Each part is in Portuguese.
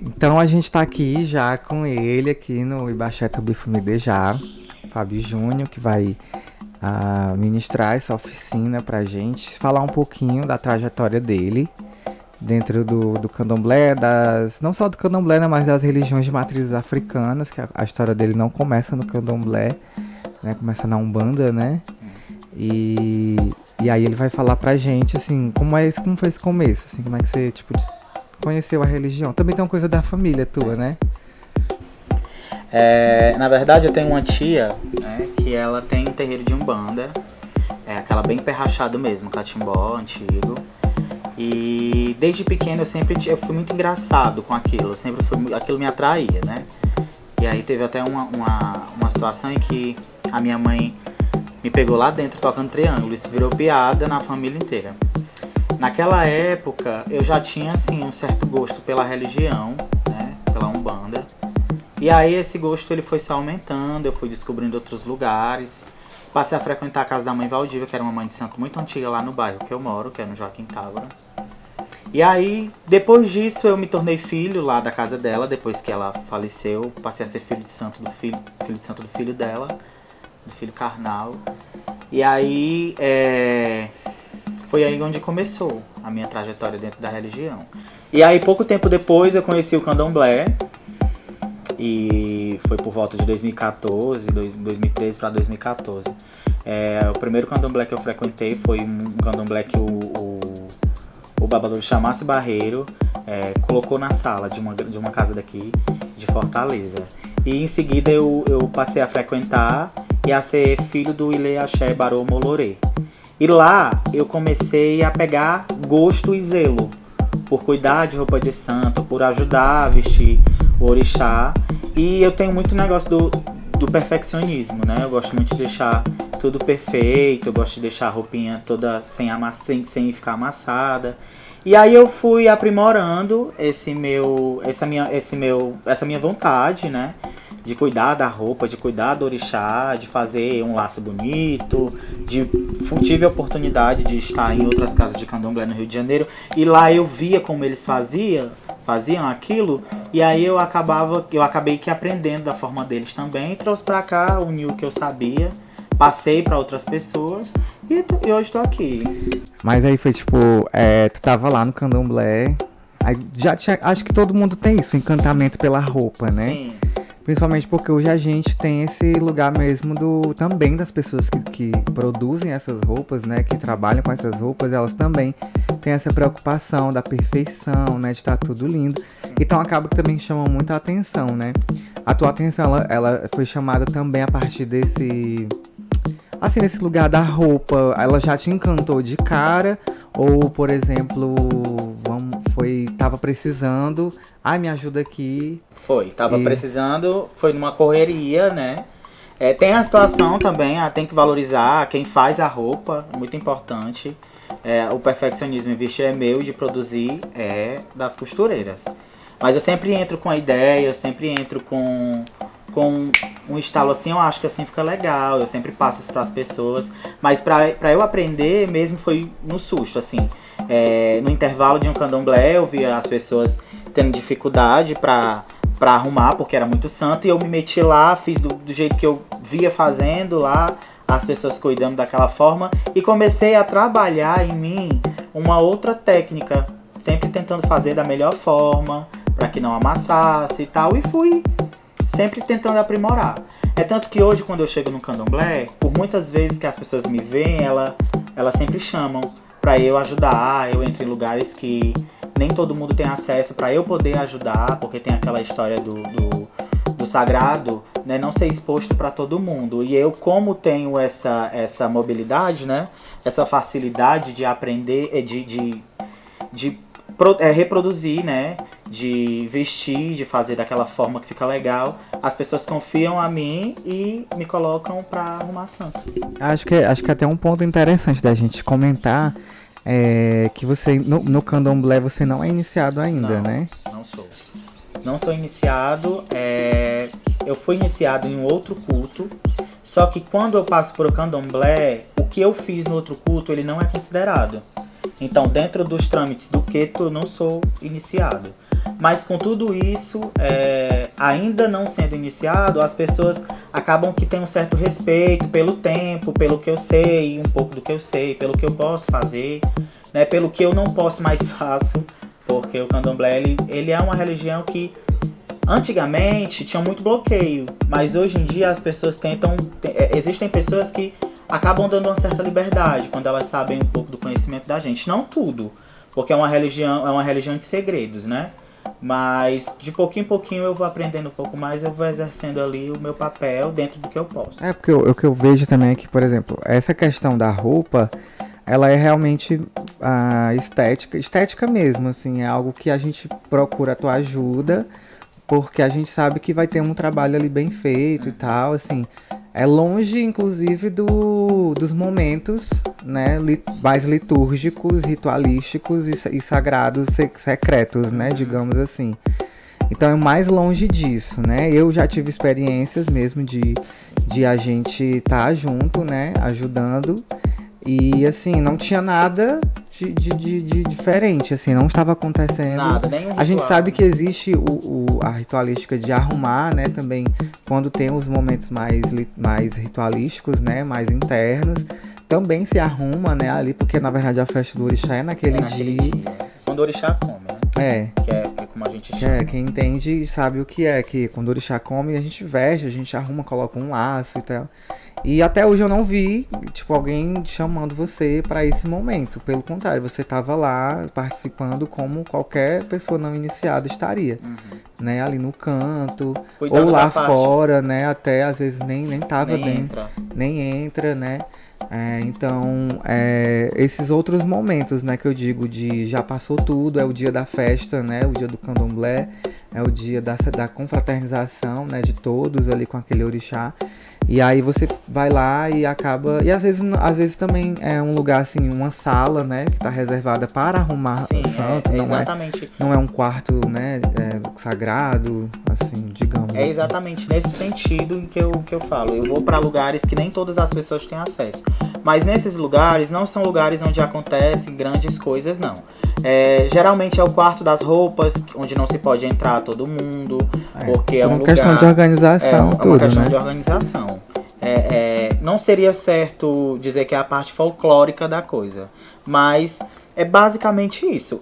Então a gente tá aqui já com ele aqui no Ibaxé Tubifumide já, Fábio Júnior, que vai ministrar essa oficina pra gente, falar um pouquinho da trajetória dele dentro do candomblé, não só do candomblé, né, mas das religiões de matrizes africanas, que a história dele não começa no candomblé, né, começa na Umbanda, né? E, e aí ele vai falar pra gente, assim, como foi esse começo, assim, como é que você, tipo, conheceu a religião. Também tem uma coisa da família tua, né? Na verdade, eu tenho uma tia, né, que ela tem um terreiro de Umbanda, aquela bem perrachado mesmo, catimbó antigo. E desde pequeno eu fui muito engraçado com aquilo, aquilo me atraía, né? E aí teve até uma situação em que a minha mãe me pegou lá dentro tocando triângulo, isso virou piada na família inteira. Naquela época eu já tinha assim um certo gosto pela religião, né, pela Umbanda. E aí esse gosto ele foi só aumentando, eu fui descobrindo outros lugares. Passei a frequentar a casa da mãe Valdívia, que era uma mãe de santo muito antiga lá no bairro que eu moro, que é no Joaquim Távora. E aí, depois disso, eu me tornei filho lá da casa dela, depois que ela faleceu. Passei a ser filho de santo do filho dela, do filho carnal. E aí, foi aí onde começou a minha trajetória dentro da religião. E aí, pouco tempo depois, eu conheci o candomblé. E foi por volta de 2014, 2013 para 2014. O primeiro candomblé que eu frequentei foi um candomblé que o babador Chamasse Barreiro colocou na sala de uma casa daqui de Fortaleza. E em seguida eu passei a frequentar e a ser filho do Ile Axé Barô Molorê. E lá eu comecei a pegar gosto e zelo por cuidar de roupa de santo, por ajudar a vestir o orixá. E eu tenho muito negócio do perfeccionismo, né? Eu gosto muito de deixar tudo perfeito, eu gosto de deixar a roupinha toda sem ficar amassada. E aí eu fui aprimorando essa minha vontade, né? De cuidar da roupa, de cuidar do orixá, de fazer um laço bonito. Tive a oportunidade de estar em outras casas de candomblé no Rio de Janeiro. E lá eu via como eles faziam aquilo. E aí eu acabei que aprendendo da forma deles também. Trouxe pra cá, uni o que eu sabia. Passei pra outras pessoas. E hoje tô aqui. Mas aí foi tipo, tu tava lá no candomblé. Aí acho que todo mundo tem isso, o encantamento pela roupa, né? Sim. Principalmente porque hoje a gente tem esse lugar mesmo também das pessoas que produzem essas roupas, né? Que trabalham com essas roupas, elas também têm essa preocupação da perfeição, né? De estar tudo lindo. Então acaba que também chama muita atenção, né? A tua atenção, ela foi chamada também a partir desse lugar da roupa. Ela já te encantou de cara? Ou, por exemplo, tava precisando, me ajuda aqui. Tava precisando, foi numa correria, né? Tem a situação também, tem que valorizar quem faz a roupa, muito importante. O perfeccionismo em vestir é meu, de produzir é das costureiras. Mas eu sempre entro com a ideia, eu sempre entro com um estalo assim, eu acho que assim fica legal, eu sempre passo isso pras pessoas. Mas pra eu aprender mesmo foi no susto, assim. No intervalo de um candomblé eu via as pessoas tendo dificuldade pra arrumar, porque era muito santo, e eu me meti lá, fiz do jeito que eu via fazendo lá, as pessoas cuidando daquela forma, e comecei a trabalhar em mim uma outra técnica, sempre tentando fazer da melhor forma, para que não amassasse e tal, e fui sempre tentando aprimorar. É tanto que hoje, quando eu chego no candomblé, por muitas vezes que as pessoas me veem, elas sempre chamam para eu ajudar, eu entro em lugares que nem todo mundo tem acesso, para eu poder ajudar, porque tem aquela história do sagrado, né, não ser exposto para todo mundo. E eu, como tenho essa mobilidade, né, essa facilidade de aprender, de reproduzir, né, de vestir, de fazer daquela forma que fica legal, as pessoas confiam a mim e me colocam para arrumar santo. Acho que até um ponto interessante da gente comentar que você, no candomblé, você não é iniciado ainda, Não, né? Não sou iniciado. Eu fui iniciado em um outro culto. Só que quando eu passo por o candomblé, o que eu fiz no outro culto, ele não é considerado. Então, dentro dos trâmites do Queto, eu não sou iniciado. Mas com tudo isso, ainda não sendo iniciado, as pessoas acabam que têm um certo respeito pelo tempo, pelo que eu sei, um pouco do que eu sei, pelo que eu posso fazer, né, pelo que eu não posso mais faço, porque o candomblé ele é uma religião que antigamente tinha muito bloqueio, mas hoje em dia as pessoas existem pessoas que acabam dando uma certa liberdade quando elas sabem um pouco do conhecimento da gente, não tudo, porque é uma religião de segredos, né? Mas de pouquinho em pouquinho eu vou aprendendo um pouco mais, eu vou exercendo ali o meu papel dentro do que eu posso. Porque o que eu vejo também é que, por exemplo, essa questão da roupa, ela é realmente estética mesmo, assim, é algo que a gente procura a tua ajuda, porque a gente sabe que vai ter um trabalho ali bem feito e tal, assim, é longe, inclusive, dos momentos, né, mais litúrgicos, ritualísticos e sagrados, secretos, né, digamos assim. Então é mais longe disso, né? Eu já tive experiências mesmo de a gente estar junto, né, ajudando. E assim, não tinha nada de diferente, assim, não estava acontecendo. Nada, nenhum A gente ritual. sabe que existe a ritualística de arrumar, né, também, quando tem os momentos mais ritualísticos, né, mais internos. Também se arruma, né, ali, porque na verdade a festa do orixá é naquele dia. Quando o orixá come, né? Que é como a gente chama. Quem entende sabe o que é, que quando o orixá come, a gente veste, a gente arruma, coloca um laço e tal. E até hoje eu não vi, tipo, alguém chamando você para esse momento. Pelo contrário, você tava lá participando como qualquer pessoa não iniciada estaria, né? Ali no canto, Cuidando ou lá da parte. fora, né? Até às vezes nem tava dentro, Entra. nem entra, né? Então, esses outros momentos, né, que eu digo de já passou tudo, é o dia da festa, né, o dia do candomblé, é o dia da confraternização, né, de todos ali com aquele orixá. E aí você vai lá e acaba... E às vezes também é um lugar, assim, uma sala, né, que tá reservada para arrumar o santo. Exatamente. Não é um quarto, né, sagrado, assim, digamos É exatamente nesse sentido em que eu falo. Eu vou para lugares que nem todas as pessoas têm acesso. Mas nesses lugares, não são lugares onde acontecem grandes coisas, não. Geralmente é o quarto das roupas, onde não se pode entrar todo mundo, porque é um lugar... questão de organização, tudo, uma questão de organização. Não seria certo dizer que é a parte folclórica da coisa, mas é basicamente isso.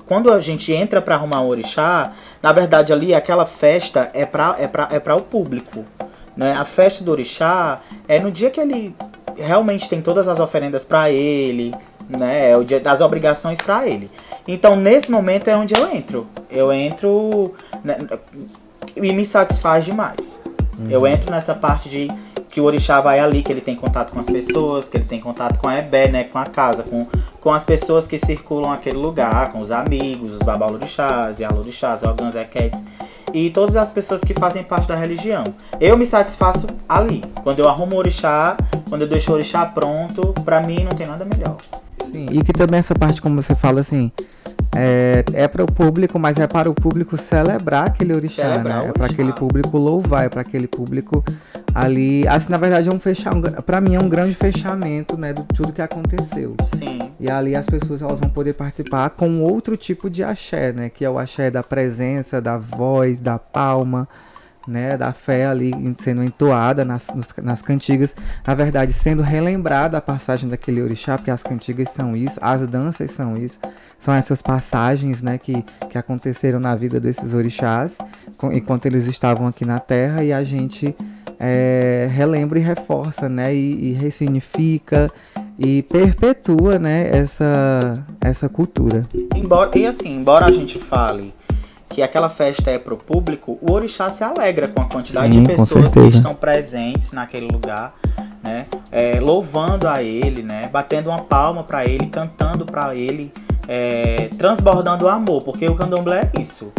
Quando a gente entra para arrumar um orixá, na verdade ali aquela festa é para o público, né? A festa do orixá é no dia que ele realmente tem todas as oferendas para ele, né? É o dia das obrigações para ele. Então nesse momento é onde eu entro, né, e me satisfaz demais. Eu entro nessa parte de que o orixá vai ali, que ele tem contato com as pessoas, que ele tem contato com a ebé, né, com a casa, com as pessoas que circulam aquele lugar, com os amigos, os babalorixás, yalorixás, ogãs, equetes, e todas as pessoas que fazem parte da religião. Eu me satisfaço ali. Quando eu arrumo o orixá, quando eu deixo o orixá pronto, pra mim não tem nada melhor. Sim, e que também essa parte, como você fala assim, é para o público, mas é para o público celebrar aquele orixá, né? É para aquele público louvar, é para aquele público ali. Assim, na verdade, para mim é um grande fechamento, né, de tudo que aconteceu. Sim. E ali as pessoas elas vão poder participar com outro tipo de axé, né? Que é o axé da presença, da voz, da palma, né, da fé ali sendo entoada nas cantigas, na verdade sendo relembrada a passagem daquele orixá, porque as cantigas são isso, as danças são isso, são essas passagens, né, que aconteceram na vida desses orixás enquanto eles estavam aqui na Terra, e a gente relembra e reforça, né, e ressignifica e perpetua, né, essa cultura. Embora a gente fale que aquela festa é pro público, o orixá se alegra com a quantidade de pessoas que estão presentes naquele lugar, né? Louvando a ele, né? Batendo uma palma para ele, cantando para ele, transbordando amor, porque o candomblé é isso.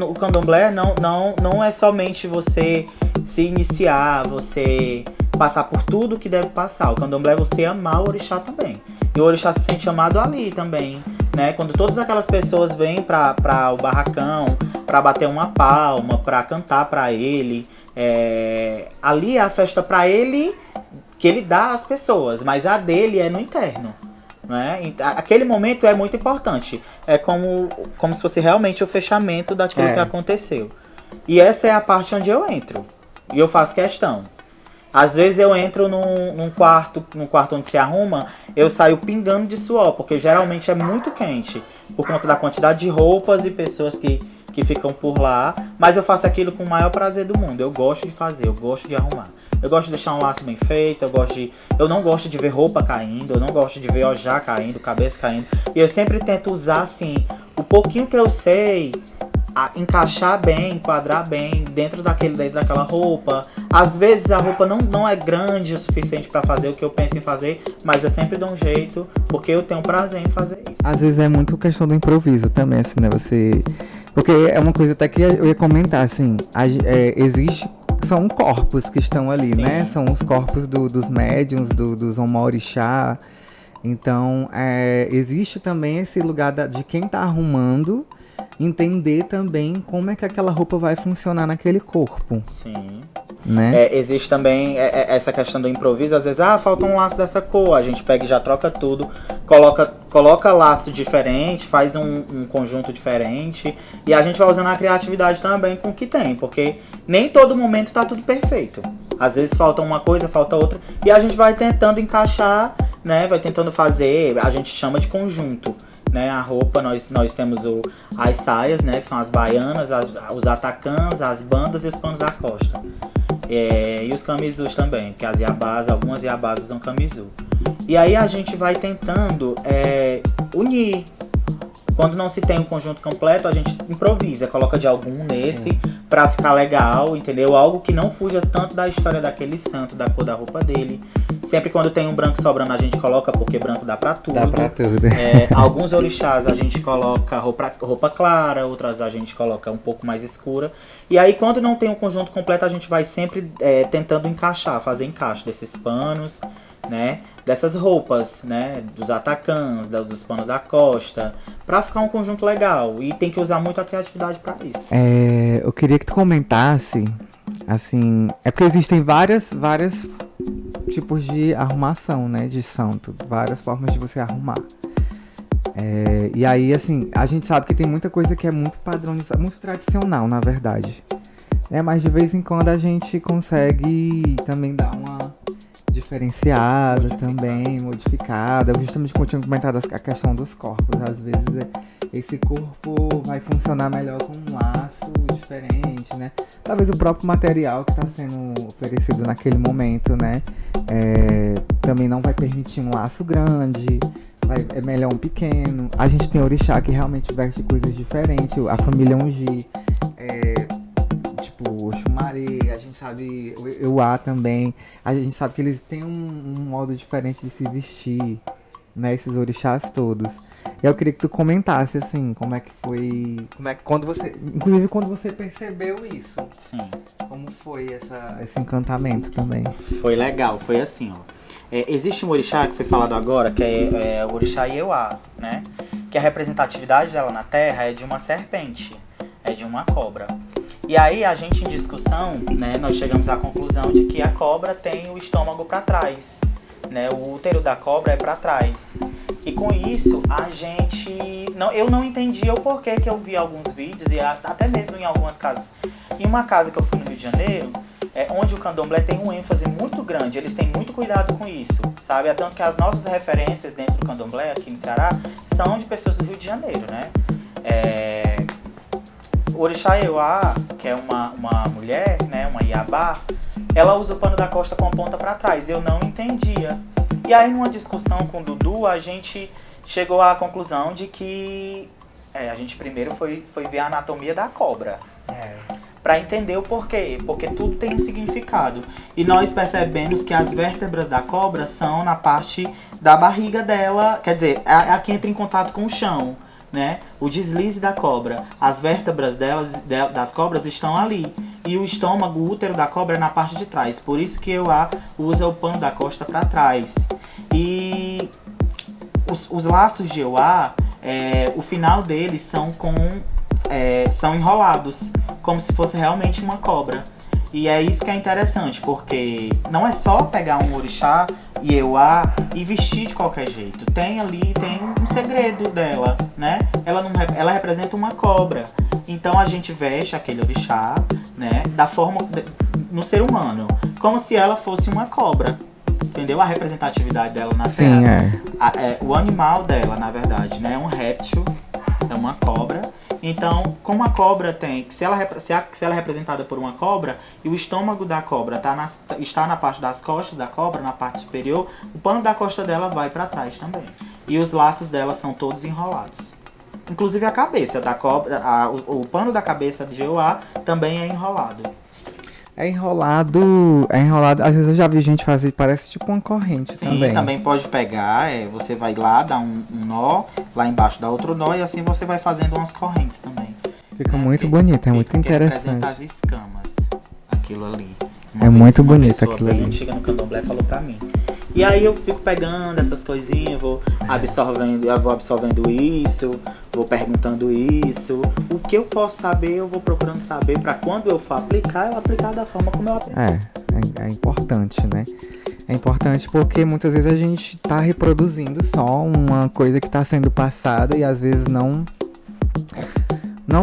O candomblé não é somente você se iniciar, você passar por tudo que deve passar. O candomblé é você amar o orixá também. E o orixá se sente amado ali também, né? Quando todas aquelas pessoas vêm para o barracão, para bater uma palma, para cantar para ele, ali é a festa para ele que ele dá às pessoas, mas a dele é no interno, né? Aquele momento é muito importante. É como se fosse realmente o fechamento daquilo que aconteceu. E essa é a parte onde eu entro. E eu faço questão. Às vezes eu entro num quarto onde se arruma, eu saio pingando de suor, porque geralmente é muito quente, por conta da quantidade de roupas e pessoas que ficam por lá. Mas eu faço aquilo com o maior prazer do mundo. Eu gosto de fazer, eu gosto de arrumar. Eu gosto de deixar um laço bem feito, eu não gosto de ver roupa caindo, eu não gosto de ver ojá caindo, cabeça caindo. E eu sempre tento usar, assim, o pouquinho que eu sei, encaixar bem, enquadrar bem dentro daquela roupa. Às vezes a roupa não é grande o suficiente para fazer o que eu penso em fazer, mas eu sempre dou um jeito, porque eu tenho prazer em fazer isso. Às vezes é muito questão do improviso também, assim, né? Porque é uma coisa até que eu ia comentar, assim, existe... São corpos que estão ali, sim, né? São os corpos dos médiums, dos Omorixá. Então, existe também esse lugar de quem tá arrumando entender também como é que aquela roupa vai funcionar naquele corpo. Sim. Né? Existe também essa questão do improviso. Às vezes, falta um laço dessa cor. A gente pega e já troca tudo, coloca laço diferente, faz um conjunto diferente. E a gente vai usando a criatividade também com o que tem, porque nem todo momento tá tudo perfeito. Às vezes falta uma coisa, falta outra. E a gente vai tentando encaixar, né? Vai tentando fazer, a gente chama de conjunto. Né, a roupa, nós temos as saias, né, que são as baianas, os atacãs, as bandas e os panos da costa. E os camisus também, que algumas iabás usam camisu. E aí a gente vai tentando unir. Quando não se tem um conjunto completo, a gente improvisa, coloca de algum nesse pra ficar legal, entendeu? Algo que não fuja tanto da história daquele santo, da cor da roupa dele. Sempre quando tem um branco sobrando, a gente coloca, porque branco dá pra tudo. Dá pra tudo. Alguns orixás a gente coloca roupa clara, outras a gente coloca um pouco mais escura. E aí quando não tem um conjunto completo, a gente vai sempre tentando encaixar, fazer encaixe desses panos, né? Dessas roupas, né? Dos atacãs, dos panos da costa, pra ficar um conjunto legal. E tem que usar muito a criatividade pra isso. Eu queria que tu comentasse, assim, porque existem várias tipos de arrumação, né? De santo, várias formas de você arrumar. E aí, assim, a gente sabe que tem muita coisa que é muito padronizada, muito tradicional, na verdade. Mas de vez em quando a gente consegue também dar uma diferenciada também, modificada. Justamente como eu tinha comentado a questão dos corpos. Às vezes esse corpo vai funcionar melhor com um laço diferente, né? Talvez o próprio material que está sendo oferecido naquele momento, né? Também não vai permitir um laço grande, é melhor um pequeno. A gente tem orixá que realmente veste coisas diferentes. A família Ungi, tipo Oxumaré, a gente sabe, o Euá também, a gente sabe que eles têm um modo diferente de se vestir, né, esses orixás todos. E eu queria que tu comentasse, assim, como é que foi, inclusive quando você percebeu isso. Sim. Como foi esse encantamento também? Foi legal, foi assim, ó. Existe um orixá que foi falado agora, que é o orixá Euá, né, que a representatividade dela na Terra é de uma serpente, é de uma cobra. E aí a gente em discussão, né, nós chegamos à conclusão de que a cobra tem o estômago para trás, né, o útero da cobra é para trás. E com isso eu não entendia o porquê que eu vi alguns vídeos e até mesmo em algumas casas. Em uma casa que eu fui no Rio de Janeiro, onde o candomblé tem um ênfase muito grande, eles têm muito cuidado com isso, sabe? É tanto que as nossas referências dentro do candomblé aqui no Ceará são de pessoas do Rio de Janeiro, né? O orixá Euá, que é uma mulher, né, uma iabá, ela usa o pano da costa com a ponta para trás. Eu não entendia. E aí, numa discussão com o Dudu, a gente chegou à conclusão de que a gente primeiro foi ver a anatomia da cobra. Para entender o porquê. Porque tudo tem um significado. E nós percebemos que as vértebras da cobra são na parte da barriga dela. Quer dizer, a que entra em contato com o chão. Né? O deslize da cobra, as vértebras das cobras estão ali. E o estômago, o útero da cobra é na parte de trás. Por isso que Euá usa o pano da costa para trás. E os laços de Euá, o final deles são enrolados, como se fosse realmente uma cobra. E é isso que é interessante, porque não é só pegar um orixá e Ieua e vestir de qualquer jeito. Tem um segredo dela, né? Ela representa uma cobra. Então a gente veste aquele orixá, né, da forma no ser humano, como se ela fosse uma cobra. Entendeu? A representatividade dela na Sim, Terra. O animal dela, na verdade, né, é um réptil, é uma cobra. Então, como a cobra tem, se ela é representada por uma cobra e o estômago da cobra está na parte das costas da cobra, na parte superior, o pano da costa dela vai para trás também. E os laços dela são todos enrolados. Inclusive a cabeça da cobra, o pano da cabeça de Ieua também é enrolado. É enrolado, às vezes eu já vi gente fazer, parece tipo uma corrente. Sim, também. Também pode pegar, você vai lá, dá um nó, lá embaixo dá outro nó e assim você vai fazendo umas correntes também. Fica muito bonito, é muito interessante. Representa as escamas, aquilo ali. É muito bonito aquilo ali. Chega no candomblé e falou pra mim. E aí eu fico pegando essas coisinhas, vou absorvendo isso, vou perguntando isso. O que eu posso saber, eu vou procurando saber para quando eu for aplicar, eu aplicar da forma como eu aplico. É importante, né? É importante porque muitas vezes a gente tá reproduzindo só uma coisa que tá sendo passada e às vezes não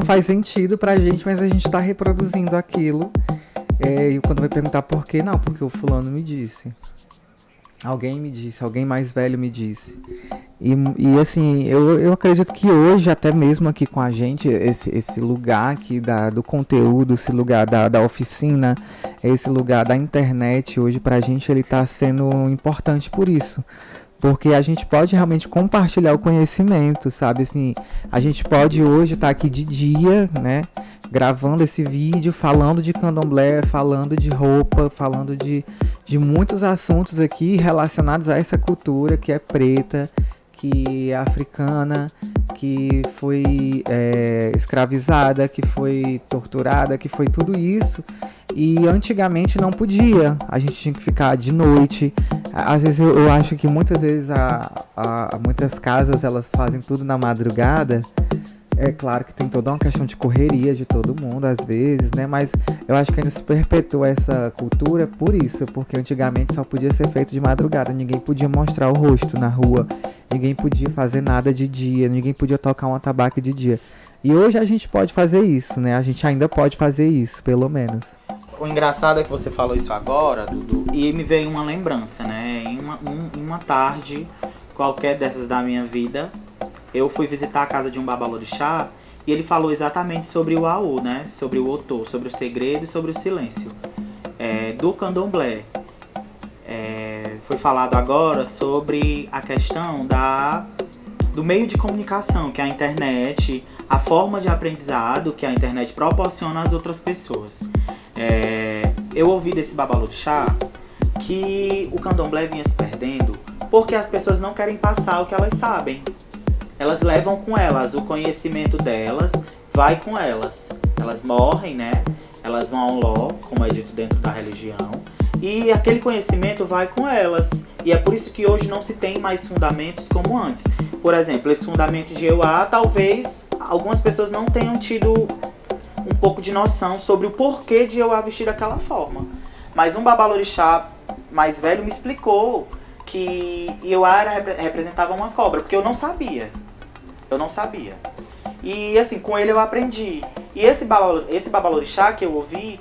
faz sentido pra gente, mas a gente tá reproduzindo aquilo. E quando vai perguntar por quê, não, porque o fulano me disse. Alguém me disse, alguém mais velho me disse. E assim, eu acredito que hoje, até mesmo aqui com a gente, esse lugar aqui do conteúdo, esse lugar da oficina, esse lugar da internet, hoje pra gente ele tá sendo importante por isso. Porque a gente pode realmente compartilhar o conhecimento, sabe? Assim, a gente pode hoje estar aqui de dia, né? Gravando esse vídeo, falando de candomblé, falando de roupa, falando de muitos assuntos aqui relacionados a essa cultura que é preta, que é africana, que foi escravizada, que foi torturada, que foi tudo isso. E antigamente não podia, a gente tinha que ficar de noite. Às vezes eu acho que muitas vezes muitas casas elas fazem tudo na madrugada. É claro que tem toda uma questão de correria de todo mundo, às vezes, né? Mas eu acho que ainda se perpetua essa cultura por isso, porque antigamente só podia ser feito de madrugada, ninguém podia mostrar o rosto na rua, ninguém podia fazer nada de dia, ninguém podia tocar um atabaque de dia. E hoje a gente pode fazer isso, né? A gente ainda pode fazer isso, pelo menos. O engraçado é que você falou isso agora, Dudu, e me veio uma lembrança, né? Em uma tarde, qualquer dessas da minha vida, eu fui visitar a casa de um babalorixá e ele falou exatamente sobre o AU, né? Sobre o Otô, sobre o segredo e sobre o silêncio do candomblé. Foi falado agora sobre a questão do meio de comunicação, que é a internet, a forma de aprendizado que a internet proporciona às outras pessoas. Eu ouvi desse babalorixá que o candomblé vinha se perdendo porque as pessoas não querem passar o que elas sabem. Elas levam com elas o conhecimento delas, vai com elas. Elas morrem, né? Elas vão ao ló, como é dito dentro da religião. E aquele conhecimento vai com elas. E é por isso que hoje não se tem mais fundamentos como antes. Por exemplo, esse fundamento de Ieua, talvez algumas pessoas não tenham tido um pouco de noção sobre o porquê de Ieua vestir daquela forma. Mas um babalorixá mais velho me explicou que Ieua representava uma cobra, porque eu não sabia. E assim, com ele eu aprendi. E esse babalorixá que eu ouvi,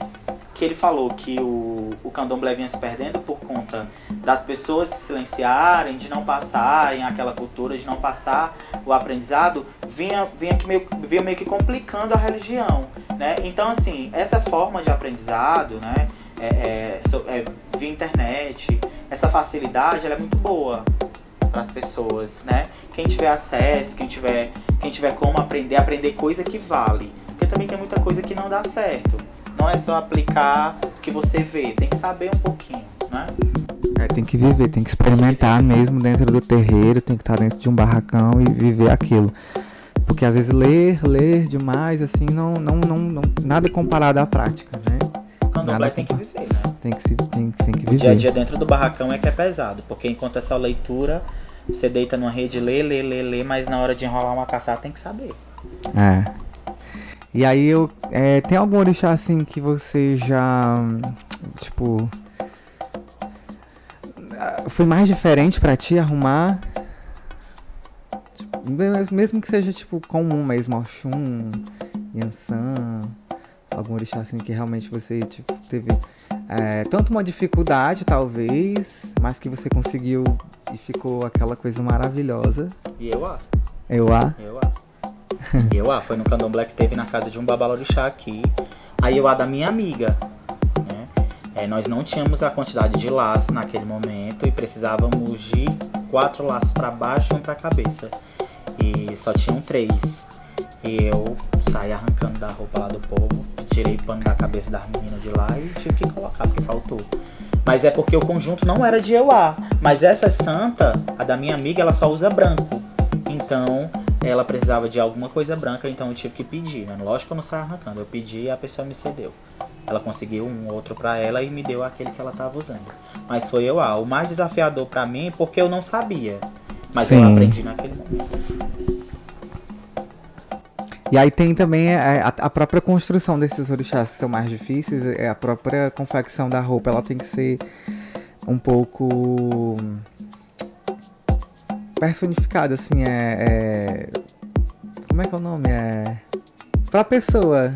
que ele falou que o candomblé vinha se perdendo por conta das pessoas se silenciarem, de não passarem aquela cultura, de não passar o aprendizado, vinha meio que complicando a religião, né? Então assim, essa forma de aprendizado, né, via internet, essa facilidade, ela é muito boa para as pessoas, né? Quem tiver acesso, quem tiver como aprender coisa que vale. Porque também tem muita coisa que não dá certo. Não é só aplicar o que você vê, tem que saber um pouquinho, né? Tem que viver, tem que experimentar mesmo dentro do terreiro, tem que estar dentro de um barracão e viver aquilo. Porque às vezes ler demais, assim, nada é comparado à prática, né? O candomblé tem que viver, né? Tem que viver. O dia a dia dentro do barracão é que é pesado, porque enquanto é só leitura, você deita numa rede, lê, mas na hora de enrolar uma caçada tem que saber. E aí tem algum orixá assim que você já, tipo, foi mais diferente pra ti arrumar? Tipo, mesmo que seja tipo comum mesmo, Oxum, Yansan, algum orixá assim que realmente você tipo, teve tanto uma dificuldade talvez, mas que você conseguiu e ficou aquela coisa maravilhosa. Ieua. Euá? Ieua, foi no candomblé que teve na casa de um babalorixá aqui. A Ieua da minha amiga, né? Nós não tínhamos a quantidade de laços naquele momento e precisávamos de 4 laços para baixo e um para a cabeça. E só tinham 3. E eu saí arrancando da roupa lá do povo, tirei o pano da cabeça das meninas de lá e tive que colocar, porque faltou. Mas é porque o conjunto não era de Euá. Mas essa santa, a da minha amiga, ela só usa branco. Então, ela precisava de alguma coisa branca, então eu tive que pedir, né? Lógico que eu não saí arrancando, eu pedi e a pessoa me cedeu. Ela conseguiu um outro pra ela e me deu aquele que ela tava usando. Mas foi Euá. O mais desafiador pra mim, porque eu não sabia. Mas Sim. eu aprendi naquele momento. E aí tem também a própria construção desses orixás que são mais difíceis, a própria confecção da roupa, ela tem que ser um pouco personificada, assim, como é que é o nome? Pra pessoa.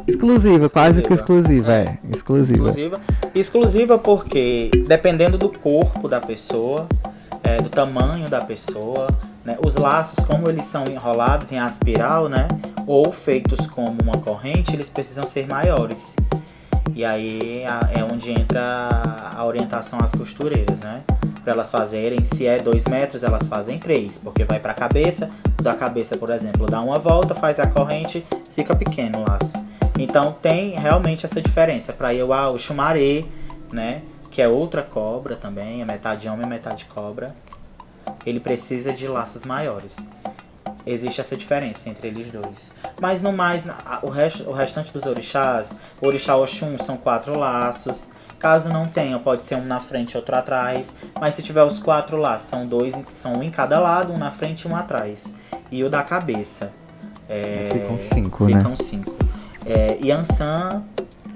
Exclusiva, quase que exclusiva, exclusiva. Exclusiva porque, dependendo do corpo da pessoa, do tamanho da pessoa, né, os laços, como eles são enrolados em aspiral, né, ou feitos como uma corrente, eles precisam ser maiores. E aí é onde entra a orientação às costureiras, né? Para elas fazerem, se é 2 metros, elas fazem 3, porque vai para a cabeça, da cabeça, por exemplo, dá uma volta, faz a corrente, fica pequeno o laço. Então tem realmente essa diferença. Para Ieua, o chumaré, né, que é outra cobra também, é metade homem e metade cobra, ele precisa de laços maiores. Existe essa diferença entre eles dois. Mas no mais, o restante dos orixás, o orixá Oxum são 4 laços. Caso não tenha, pode ser um na frente e outro atrás. Mas se tiver os 4 laços, são um em cada lado, um na frente e um atrás. E o da cabeça. Ficam 5, né? Ficam 5. Yansan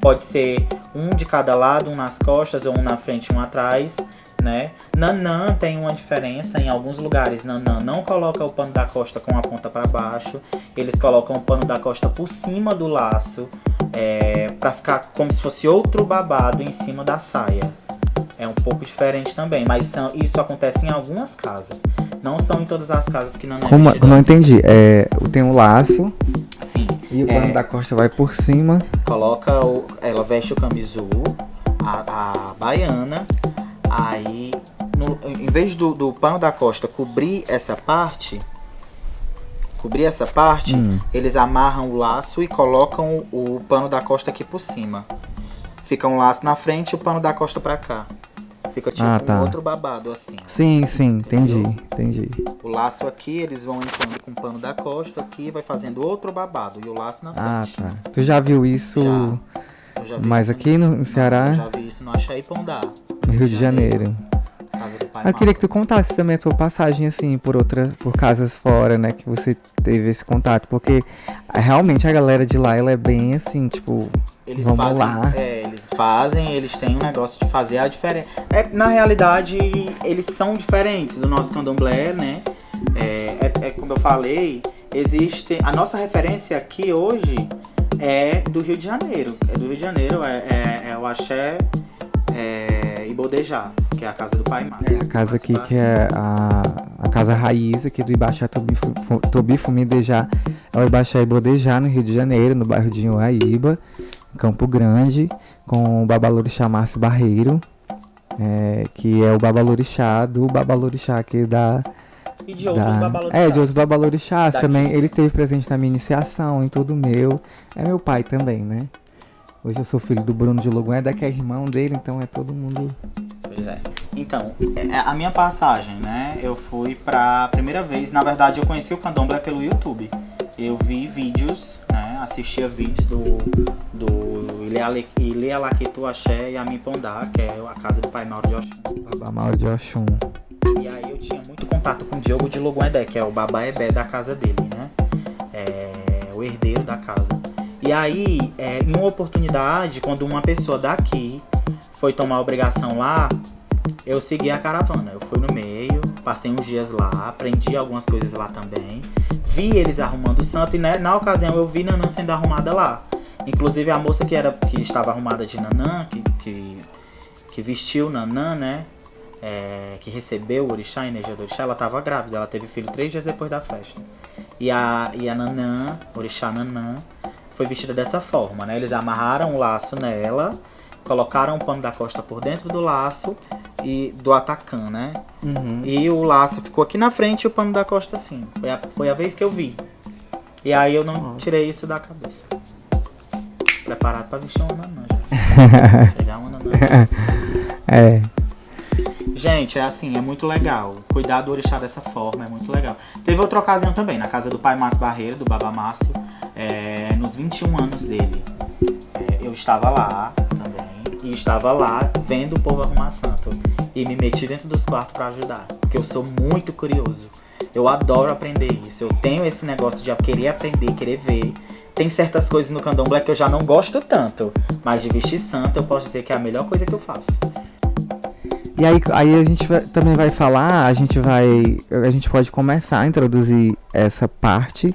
pode ser um de cada lado, um nas costas, ou um na frente e um atrás, né? Nanã tem uma diferença, em alguns lugares Nanã não coloca o pano da costa com a ponta para baixo, eles colocam o pano da costa por cima do laço, para ficar como se fosse outro babado em cima da saia. É um pouco diferente também, mas isso acontece em algumas casas, não são em todas as casas que Nanã não entendi, tem um laço. Sim. E o pano da costa vai por cima. Ela veste o camisu, a baiana. Aí, em vez do pano da costa cobrir essa parte, eles amarram o laço e colocam o pano da costa aqui por cima. Fica um laço na frente e o pano da costa pra cá. Fica tipo um outro babado assim. Sim, entendi. O laço aqui, eles vão entrando com o pano da costa aqui e vai fazendo outro babado. E o laço na frente. Tu já viu isso? Já vi mas isso aqui no Ceará? Eu já vi isso no Axaí-Pondá. No Rio de Janeiro. Eu queria que tu contasse também a tua passagem, assim, por casas fora, né, que você teve esse contato, porque realmente a galera de lá, ela é bem assim, tipo, vamos lá. Eles têm um negócio de fazer a diferença. Na realidade, eles são diferentes do nosso candomblé, né, como eu falei, a nossa referência aqui hoje é do Rio de Janeiro, é o Axé Ibodejá, que é a casa do Pai Márcio. A casa aqui que é a casa raiz aqui do Ibaxá Tobi Fumidejá, é o Ibaxá Ibodejá, no Rio de Janeiro, no bairro de Uaíba, em Campo Grande, com o babalorixá Márcio Barreiro, que é o babalorixá do babalorixá aqui e de outros babalorixás. De outros babalorixás também. Ele esteve presente na minha iniciação, em tudo meu. É meu pai também, né? Hoje eu sou filho do Bruno de Logueda, que é irmão dele, então é todo mundo. Pois é. Então, a minha passagem, né? Eu fui pra primeira vez. Na verdade, eu conheci o candomblé pelo YouTube. Eu vi vídeos, né? Assistia vídeos do Ile Alaquetu Axé e Amin Pondá, que é a casa do Pai Mauro de Oxum. Babá Mauro de Oxum. E aí eu tinha muito contato com o Diogo de Loguedé, que é o Babá Ebé da casa dele, né? o herdeiro da casa. E aí, em uma oportunidade, quando uma pessoa daqui foi tomar obrigação lá, eu segui a caravana. Eu fui no meio, passei uns dias lá, aprendi algumas coisas lá também. Vi eles arrumando o santo e na ocasião eu vi Nanã sendo arrumada lá. Inclusive a moça que estava arrumada de Nanã, que vestiu Nanã, né? Que recebeu o orixá, a energia do orixá, ela estava grávida. Ela teve filho 3 dias depois da festa. E a Nanã, orixá Nanã, foi vestida dessa forma, né? Eles amarraram o laço nela, colocaram o pano da costa por dentro do laço e do atacã, né? Uhum. E o laço ficou aqui na frente e o pano da costa assim. Foi a vez que eu vi. E aí eu não tirei isso da cabeça. Preparado pra vestir uma Nanã já. Chegar uma Nanã. Gente, é muito legal. Cuidar do orixá dessa forma é muito legal. Teve outra ocasião também, na casa do pai Márcio Barreiro, do Baba Márcio, nos 21 anos dele. Eu estava lá também, e estava lá vendo o povo arrumar santo. E me meti dentro dos quartos pra ajudar, porque eu sou muito curioso. Eu adoro aprender isso. Eu tenho esse negócio de querer aprender, querer ver. Tem certas coisas no candomblé que eu já não gosto tanto, mas de vestir santo eu posso dizer que é a melhor coisa que eu faço. E aí a gente também vai falar, a gente pode começar a introduzir essa parte,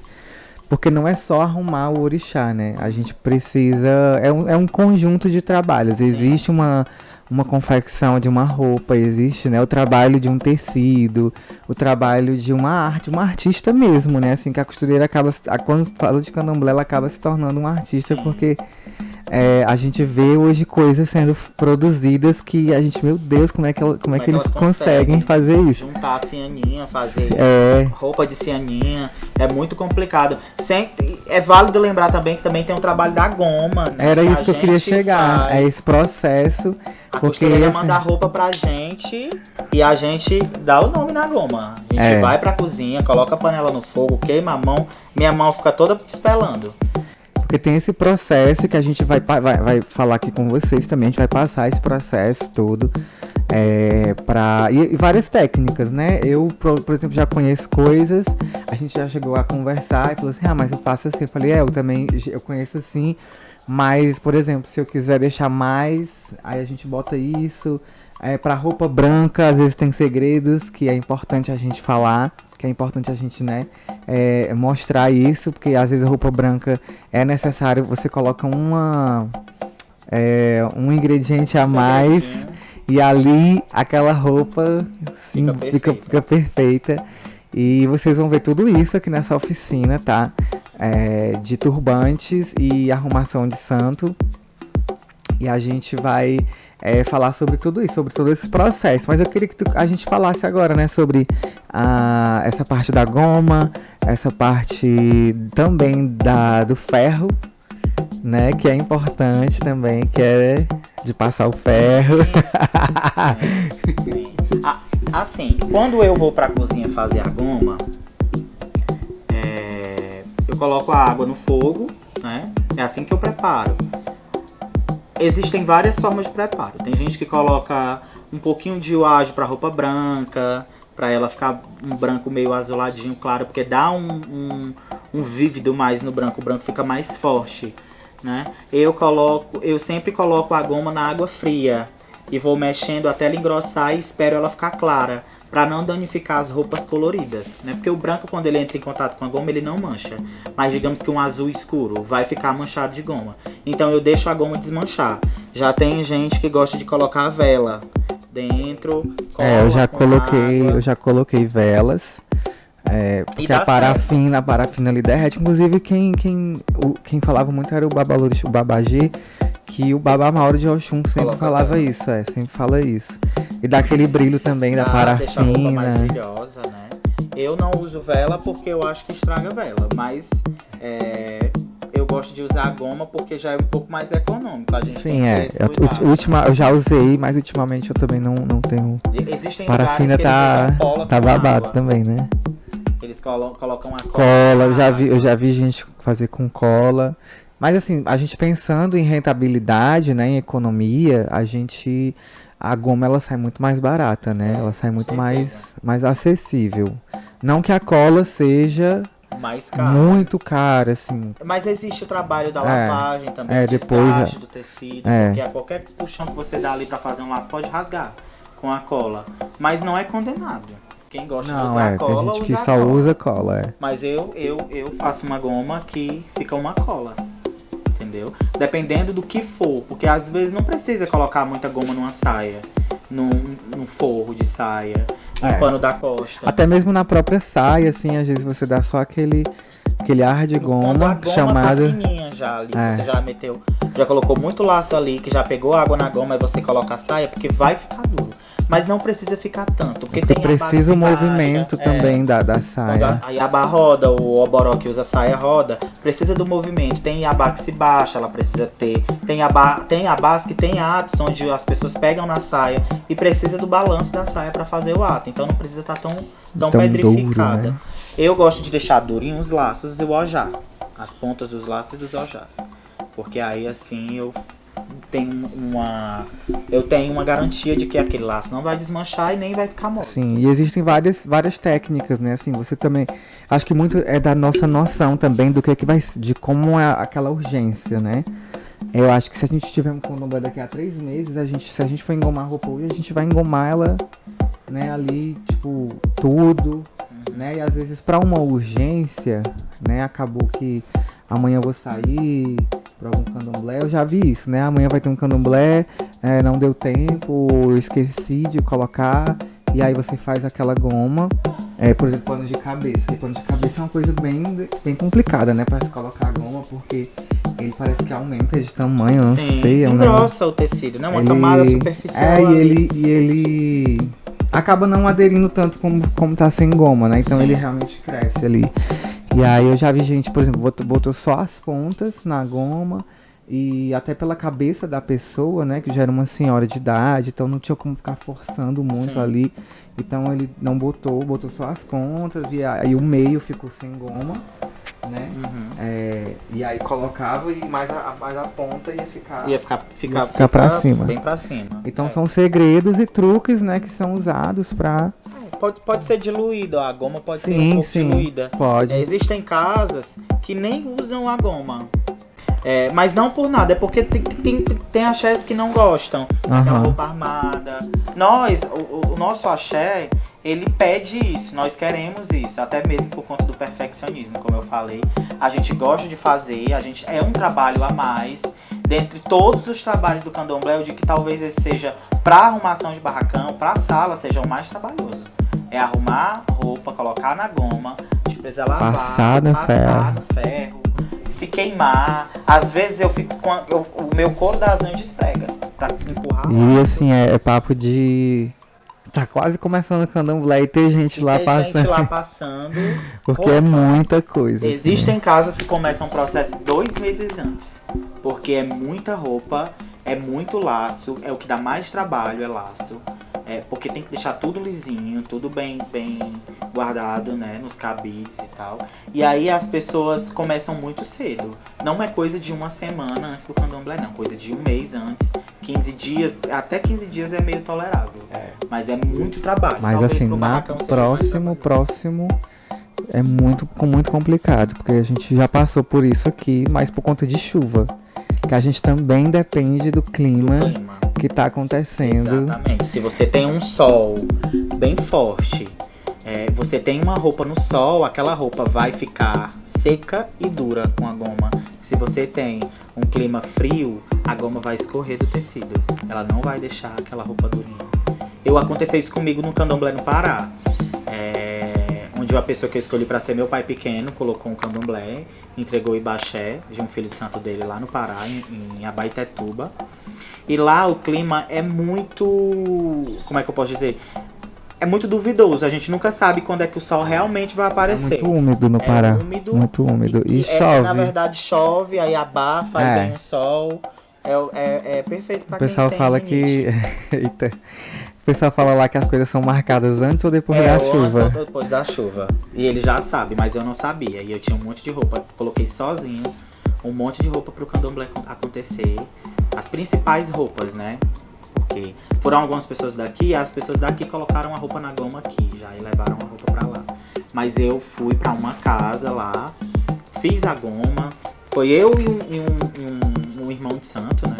porque não é só arrumar o orixá, né? A gente precisa, é um conjunto de trabalhos. Existe uma confecção de uma roupa, existe, né, o trabalho de um tecido, o trabalho de uma arte, uma artista mesmo, né? Assim, que a costureira quando fala de candomblé, ela acaba se tornando uma artista, porque a gente vê hoje coisas sendo produzidas que a gente, meu Deus, como é que eles conseguem fazer isso? Juntar a cianinha, fazer roupa de cianinha, é muito complicado. É válido lembrar também que também tem o trabalho da goma, né? Era isso que eu queria chegar, esse processo. A costureira manda a roupa pra gente e a gente dá o nome na goma. A gente vai pra cozinha, coloca a panela no fogo, queima a mão, minha mão fica toda espelando. Porque tem esse processo que a gente vai falar aqui com vocês também, a gente vai passar esse processo todo e várias técnicas, né? Eu, por exemplo, já conheço coisas, a gente já chegou a conversar e falou assim, mas eu faço assim. Eu falei, eu conheço assim, mas, por exemplo, se eu quiser deixar mais, aí a gente bota isso. Pra roupa branca, às vezes tem segredos que é importante a gente falar, que é importante a gente, né, mostrar isso, porque às vezes a roupa branca é necessário, você coloca um ingrediente a mais e ali aquela roupa fica perfeita. E vocês vão ver tudo isso aqui nessa oficina, tá? De turbantes e arrumação de santo. E a gente vai falar sobre tudo isso, sobre todo esse processo. Mas eu queria que a gente falasse agora, né, sobre essa parte da goma, essa parte também do ferro, né, que é importante também, que é de passar o ferro. Sim. Assim, quando eu vou pra cozinha fazer a goma, eu coloco a água no fogo, né? É assim que eu preparo. Existem várias formas de preparo. Tem gente que coloca um pouquinho de uágio para roupa branca, para ela ficar um branco meio azuladinho, claro, porque dá um vívido mais no branco. O branco fica mais forte, né? Eu sempre coloco a goma na água fria e vou mexendo até ela engrossar e espero ela ficar clara, para não danificar as roupas coloridas, né? Porque o branco, quando ele entra em contato com a goma, ele não mancha. Mas digamos que um azul escuro vai ficar manchado de goma. Então eu deixo a goma desmanchar. Já tem gente que gosta de colocar a vela dentro. Eu já coloquei velas. Porque a parafina ali derrete. Inclusive quem falava muito era o Babagê, que o Baba Mauro de Oxum sempre falava isso, sempre fala isso. E dá aquele brilho também da parafina. Deixa a roupa mais brilhosa, né? Eu não uso vela porque eu acho que estraga a vela, mas eu gosto de usar a goma porque já é um pouco mais econômico. A gente eu já usei, mas ultimamente eu também não tenho. Existem parafina tá babado também, né? Eles colocam a cola. Eu já vi gente fazer com cola. Mas assim, a gente pensando em rentabilidade, né, em economia, a goma ela sai muito mais barata, né? Ela sai muito mais acessível. Não que a cola seja mais caro. Muito caro, assim. Mas existe o trabalho da lavagem também, o depois desgaste do tecido, porque a qualquer puxão que você dá ali pra fazer um laço pode rasgar com a cola. Mas não é condenado. Quem gosta de usar cola, tem gente que usa só cola. usa cola, Mas eu faço uma goma que fica uma cola. Entendeu? Dependendo do que for, porque às vezes não precisa colocar muita goma numa saia, num forro de saia, no pano da costa. Até mesmo na própria saia, assim, às vezes você dá só aquele ar de Quando a goma chamada. tá fininha já ali, você já meteu, já colocou muito laço ali, que já pegou água na goma, aí você coloca a saia, porque vai ficar duro. Mas não precisa ficar tanto, porque tem precisa o movimento também da saia. A iabá roda, o oboró que usa saia roda, precisa do movimento. Tem iabá que se baixa, ela precisa ter. Tem iabás que tem atos onde as pessoas pegam na saia e precisa do balanço da saia para fazer o ato. Então não precisa estar tão pedrificada. Duro, né? Eu gosto de deixar durinho os laços e o ojá. As pontas dos laços e dos ojás. Porque aí assim eu tenho uma garantia de que aquele laço não vai desmanchar e nem vai ficar mole. Sim, e existem várias técnicas, né? Assim, você também. Acho que muito é da nossa noção também do que vai. De como é aquela urgência, né? Eu acho que se a gente tiver um candomblé daqui a 3 meses, se a gente for engomar a roupa hoje, a gente vai engomar ela, né, ali, tipo, tudo, né? E às vezes pra uma urgência, né, acabou que amanhã eu vou sair pra algum candomblé, eu já vi isso, né? Amanhã vai ter um candomblé, não deu tempo, eu esqueci de colocar, e aí você faz aquela goma, por exemplo, pano de cabeça. E pano de cabeça é uma coisa bem complicada, né, pra se colocar a goma, porque ele parece que aumenta de tamanho, eu não sei. Engrossa o tecido, né? Uma camada superficial. E ele acaba não aderindo tanto como tá sem goma, né? Então ele realmente cresce ali. E aí eu já vi gente, por exemplo, botou só as pontas na goma e até pela cabeça da pessoa, né? Que já era uma senhora de idade, então não tinha como ficar forçando muito ali. Então ele não botou só as pontas e aí o meio ficou sem goma, né? E aí colocava e mais a ponta ia ficar pra cima. Bem pra cima. Então são segredos e truques, né? Que são usados pra... Pode ser diluído, a goma pode ser um pouco diluída. Pode. Existem casas que nem usam a goma. Mas não por nada, é porque tem axés que não gostam. Aquela roupa armada. O nosso axé, ele pede isso, nós queremos isso, até mesmo por conta do perfeccionismo, como eu falei. A gente gosta de fazer, é um trabalho a mais. Dentre todos os trabalhos do candomblé, eu digo que talvez esse seja para arrumação de barracão, para sala, seja o mais trabalhoso. É arrumar roupa, colocar na goma, a gente precisa lavar, passar no ferro, se queimar. Às vezes eu fico com o meu couro das unhas esfrega pra empurrar. E assim, é papo de... Tá quase começando o candomblé e tem gente lá passando. Porque é muita coisa. Existem casas que começam o processo 2 meses antes. Porque é muita roupa, é muito laço, é o que dá mais trabalho, é laço. Porque tem que deixar tudo lisinho, tudo bem guardado, né, nos cabides e tal. E aí as pessoas começam muito cedo. Não é coisa de uma semana antes do candomblé, não. Coisa de 1 mês antes, 15 dias, até 15 dias é meio tolerável. Mas é muito trabalho. Mas assim, próximo é muito complicado, porque a gente já passou por isso aqui, mas por conta de chuva. Que a gente também depende do clima que tá acontecendo. Exatamente. Se você tem um sol bem forte, você tem uma roupa no sol, aquela roupa vai ficar seca e dura com a goma. Se você tem um clima frio, a goma vai escorrer do tecido. Ela não vai deixar aquela roupa durinha. Aconteceu isso comigo no candomblé no Pará. Onde uma pessoa que eu escolhi para ser meu pai pequeno colocou um candomblé, entregou o ibaxé de um filho de santo dele lá no Pará, em Abaetetuba. E lá o clima é muito... Como é que eu posso dizer? É muito duvidoso. A gente nunca sabe quando é que o sol realmente vai aparecer. É muito úmido no Pará. Muito úmido. E chove. Na verdade chove, aí abafa, aí vem o sol. É perfeito pra quem tem. O pessoal fala que... Eita. O pessoal fala lá que as coisas são marcadas antes ou depois da chuva? Antes ou depois da chuva. E ele já sabe, mas eu não sabia. E eu tinha um monte de roupa. Coloquei sozinho um monte de roupa pro candomblé acontecer. As principais roupas, né? Porque foram algumas pessoas daqui, as pessoas daqui colocaram a roupa na goma aqui já e levaram a roupa pra lá. Mas eu fui pra uma casa lá, fiz a goma. Foi eu e um irmão de santo, né?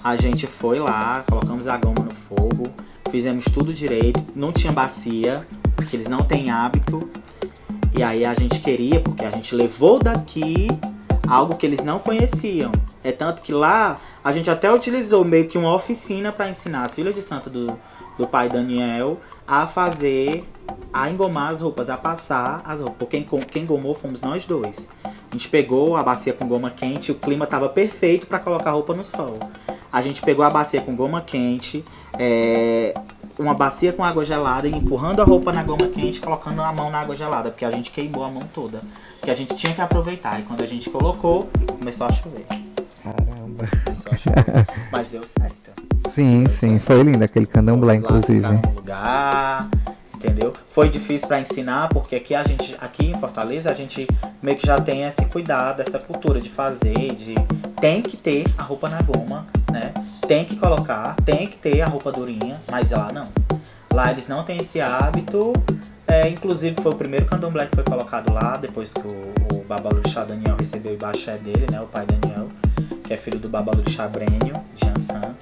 A gente foi lá, colocamos a goma no fogo, fizemos tudo direito. Não tinha bacia, porque eles não têm hábito. E aí a gente queria, porque a gente levou daqui algo que eles não conheciam. É tanto que lá a gente até utilizou meio que uma oficina para ensinar as filhas de santo do pai Daniel a fazer, a engomar as roupas, a passar as roupas. Porque quem engomou fomos nós dois. A gente pegou a bacia com goma quente, o clima estava perfeito para colocar a roupa no sol. A gente pegou a bacia com goma quente, uma bacia com água gelada e empurrando a roupa na goma quente, colocando a mão na água gelada, porque a gente queimou a mão toda. Porque a gente tinha que aproveitar. E quando a gente colocou, começou a chover. Caramba. Começou a chover. Mas deu certo. Sim, sim, foi lindo aquele candomblé, inclusive. Lá no lugar, entendeu? Foi difícil para ensinar, porque aqui em Fortaleza, a gente meio que já tem esse cuidado, essa cultura de fazer, tem que ter a roupa na goma, né? Tem que colocar, tem que ter a roupa durinha, mas lá não. Lá eles não têm esse hábito. Inclusive foi o primeiro candomblé que foi colocado lá, depois que o Babalorixá Daniel recebeu o Ibaxé dele, né? O pai Daniel, que é filho do Babalorixá Brênio, de Ansan.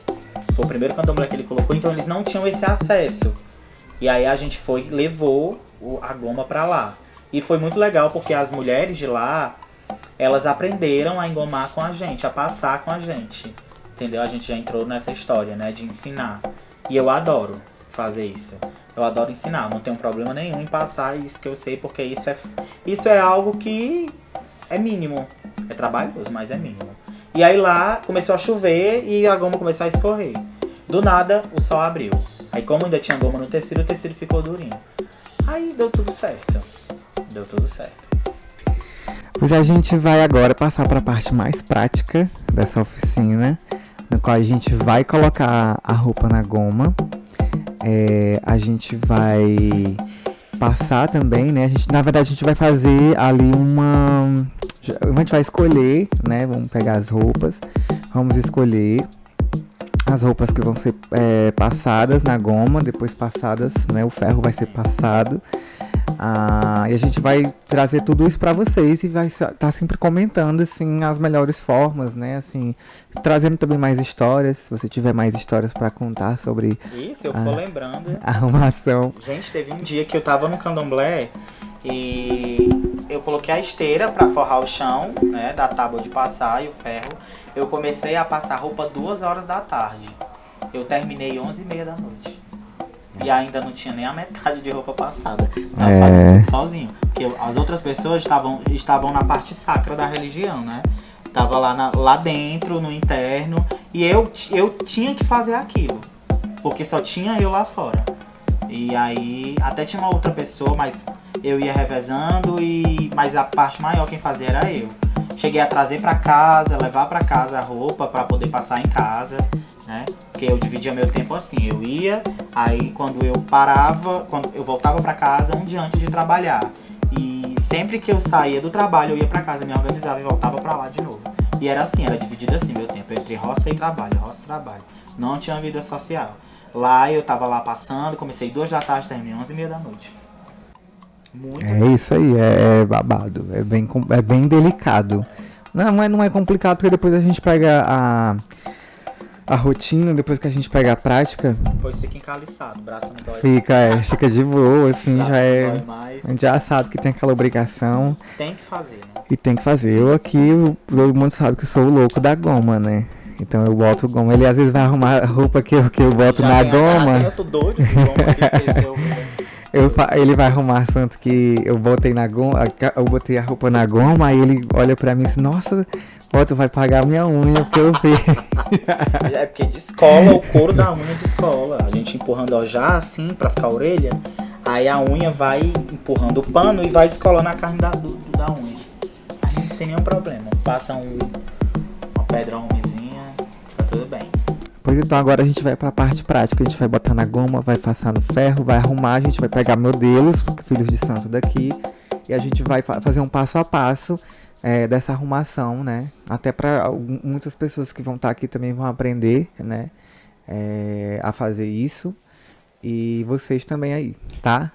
Foi o primeiro candomblé que ele colocou, então eles não tinham esse acesso. E aí a gente levou a goma pra lá. E foi muito legal, porque as mulheres de lá, elas aprenderam a engomar com a gente, a passar com a gente. Entendeu? A gente já entrou nessa história, né? De ensinar. E eu adoro fazer isso. Eu adoro ensinar. Não tenho problema nenhum em passar isso que eu sei, porque isso é algo que é mínimo. É trabalhoso, mas é mínimo. E aí lá começou a chover e a goma começou a escorrer. Do nada, o sol abriu. Aí como ainda tinha goma no tecido, o tecido ficou durinho. Aí deu tudo certo. Deu tudo certo. Pois a gente vai agora passar para a parte mais prática dessa oficina, no qual a gente vai colocar a roupa na goma. A gente vai passar também, né? Na verdade, a gente vai fazer ali a gente vai escolher, né? Vamos pegar as roupas, vamos escolher as roupas que vão ser passadas na goma, depois passadas, né? O ferro vai ser passado. E a gente vai trazer tudo isso para vocês e vai estar sempre comentando, assim, as melhores formas, né? Assim, trazendo também mais histórias, se você tiver mais histórias para contar sobre isso, eu vou lembrando. A arrumação. Gente, teve um dia que eu tava no candomblé e eu coloquei a esteira para forrar o chão, né? Da tábua de passar e o ferro. Eu comecei a passar roupa 2 horas da tarde. Eu terminei 11h30 da noite. E ainda não tinha nem a metade de roupa passada. Tava fazendo tudo sozinho. Porque as outras pessoas estavam na parte sacra da religião, né? Tava lá dentro, no interno. E eu tinha que fazer aquilo. Porque só tinha eu lá fora. E aí, até tinha uma outra pessoa, mas eu ia revezando. Mas a parte maior quem fazia era eu. Cheguei a trazer pra casa, levar pra casa a roupa pra poder passar em casa, né? Porque eu dividia meu tempo assim, eu ia, aí quando eu voltava pra casa um dia antes de trabalhar. E sempre que eu saía do trabalho, eu ia pra casa, me organizava e voltava pra lá de novo. E era assim, era dividido assim meu tempo, entre roça e trabalho, roça e trabalho. Não tinha vida social. Lá eu tava lá passando, comecei 2 da tarde, terminei 11h30 da noite. Muito isso aí, é babado, é bem delicado. Não é complicado, porque depois a gente pega a rotina, depois que a gente pega a prática. Depois fica encaliçado, o braço não dói. Fica de boa, assim, já é. A gente já sabe que tem aquela obrigação. Tem que fazer, né? E tem que fazer. Eu aqui, todo mundo sabe que eu sou o louco da goma, né? Então eu boto goma. Ele às vezes vai arrumar a roupa que eu boto na goma. Eu tô doido de goma que ele vai arrumar santo que eu botei na goma, eu botei a roupa na goma, aí ele olha pra mim e diz, nossa, tu vai pagar a minha unha porque eu vi. É porque descola, o couro da unha descola. A gente empurrando já assim pra ficar a orelha, aí a unha vai empurrando o pano e vai descolando a carne da unha. Aí não tem nenhum problema. Passa uma pedra umezinha, fica tudo bem. Pois então, agora a gente vai pra parte prática. A gente vai botar na goma, vai passar no ferro, vai arrumar. A gente vai pegar modelos, filhos de santo daqui. E a gente vai fazer um passo a passo dessa arrumação, né? Até para muitas pessoas que vão estar aqui também vão aprender, né? A fazer isso. E vocês também aí, tá?